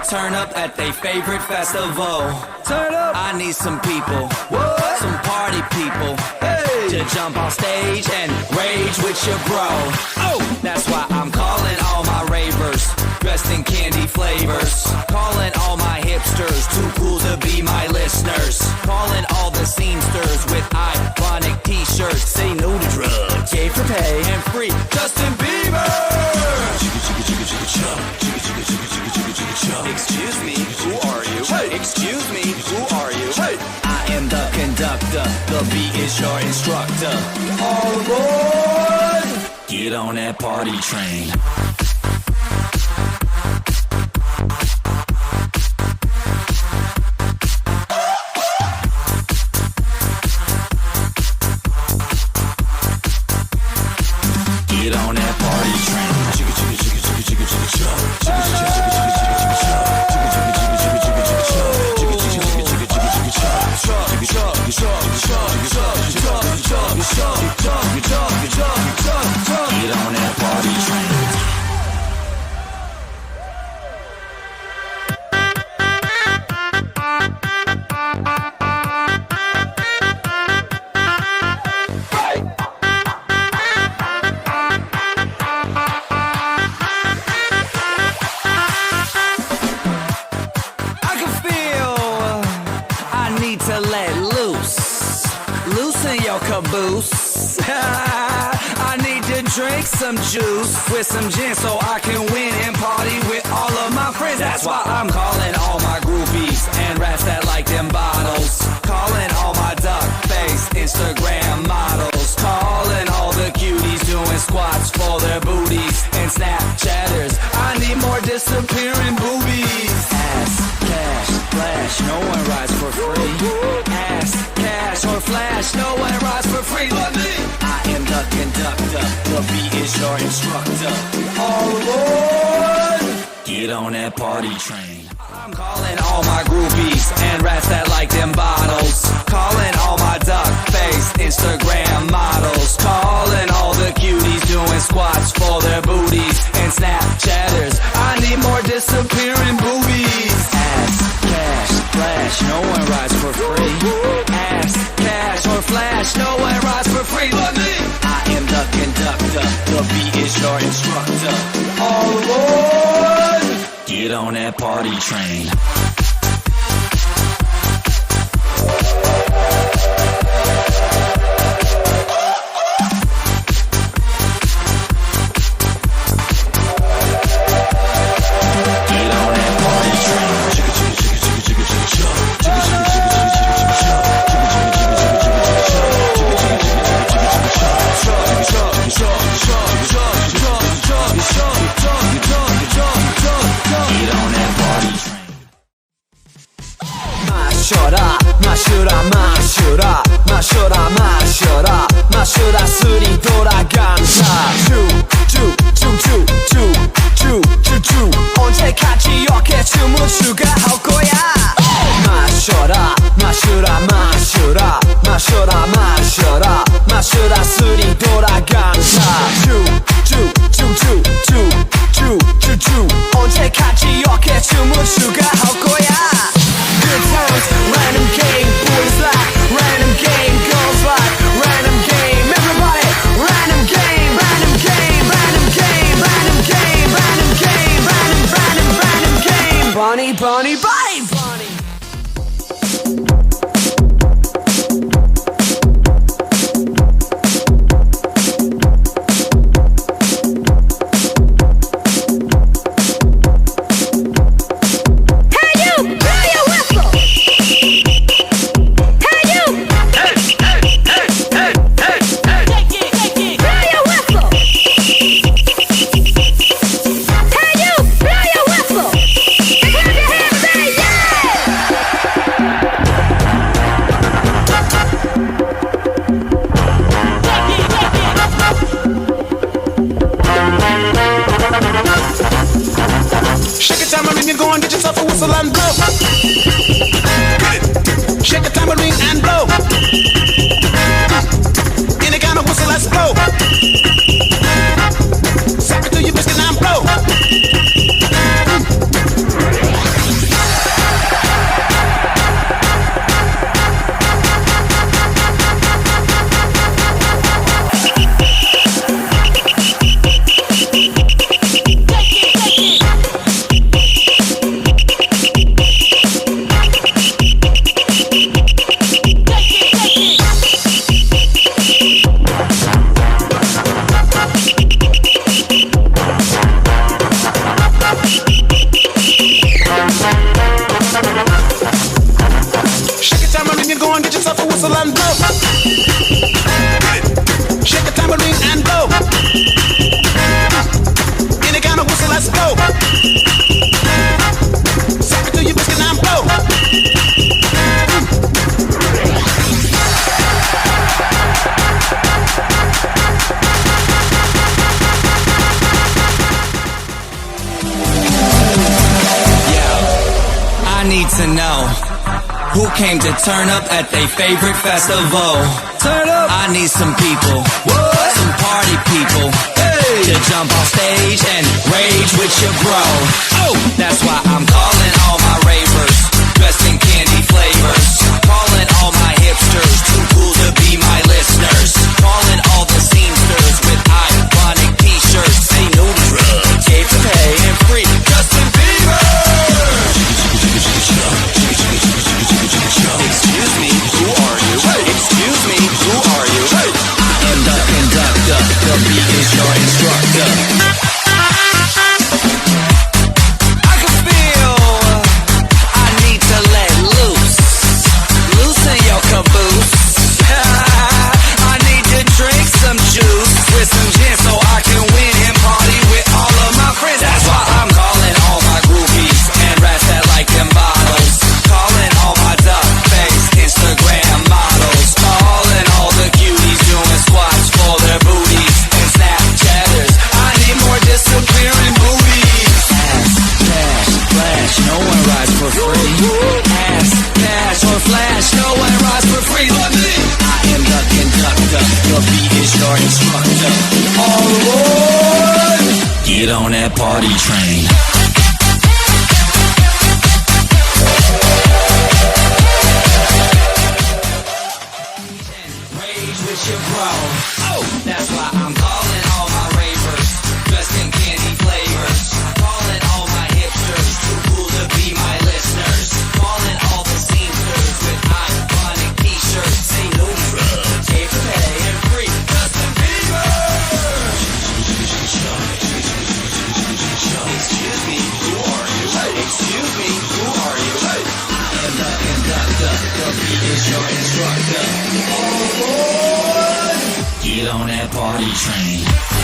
turn up at their favorite festival. Turn up. I need some people, what? Some party people, hey, to jump on stage and rage with your bro. Oh, that's why I'm calling all my ravers, dressed in candy flavors. Calling all my hipsters, too cool to be my listeners. Calling all the scenesters with iconic t-shirts. Say no to drugs, yay for pay, and free Justin Bieber. Excuse me, who are you? Hey. Excuse me, who are you? Hey. I am the conductor, the beat is your instructor. All aboard! Get on that party train. Get on that party train. Get on that party train. Caboose. I need to drink some juice with some gin so I can win and party with all of my friends. That's why I'm calling all my groupies and rats that like them bottles. Calling all my duck-faced Instagram models. Calling all the cuties doing squats for their booties and Snapchatters. I need more disappearing boobies. Ass, cash, flash, no one rides for free. Ass, cash, or flash, no one rides for free but me. I am the conductor, the beat is your instructor. All aboard! Get on that party train. I'm calling all my groupies and rats that like them bottles. Calling all my duck-faced Instagram models. Calling all the cuties doing squats for their booties and Snapchatters. I need more disappearing boobies. Ass, cash, flash, no one rides for free. Ass, cash, or flash, no one rides for free but me. I am the conductor, the beat is your instructor. All aboard! Get on that party train. 마셔라 마셔라 마셔라 마셔라 마셔라 마셔라 술이 돌아간다 쭈쭈쭈쭈쭈쭈쭈쭈 언제까지 이렇게 춤을 추가 할 거야 마셔라 마셔라 마셔라 마셔라 마셔라 마셔라 술이 돌아간다 쭈쭈쭈쭈쭈쭈쭈 언제까지 이렇게 춤을 추가 할 거야 Good times, random game, boys like random game, girls like random game. Everybody, random game, random game, random game, random game, random game, random game. Bunny, bunny, bunny, bunny. whistle and blow. Shake a tambourine and blow. Any kind of whistle, let's go. Suck it till you biscuit and blow. I need to know who came to turn up at their favorite festival. Turn up. I need some people, some party people, to jump on stage and rage with your bro. Oh, that's why I'm calling all my ravers, dressed in candy flavors. Calling all my hipsters, too cool to be my listeners. Calling all the seamsters with iconic t-shirts. Say no to drugs, gave to pay and free. Justin Bieber. Excuse me, who are you? Excuse me, who are you? I am the conductor, the beat is your instructor. I can feel I need to let loose, loosen your caboose. I need to drink some juice with some gin so I can win and party with all of my friends. That's why I'm calling all my groupies and rats that like them bottles. Calling all my duck-faced Instagram models. Calling all the cuties doing squats for their booties and Snapchatters. I need more disappearing booties. Ass, cash, flash, no one rides for free. Ass, cash, or flash, no one rides for free. But me, I am the conductor, your beat is your instructor. All aboard! Get on that party train. Rage with your bro. Oh, that's why I'm calling all my ravers, dressed in candy flavors. Calling all my hipsters, too cool to be my listeners. Calling all the seamsters with iconic t-shirts. Say no drugs, pay for pay and free. Justin Bieber. Excuse me, who are you? Excuse me, who are you? I am the conductor, the beat is your instructor. All aboard! Get on that party train.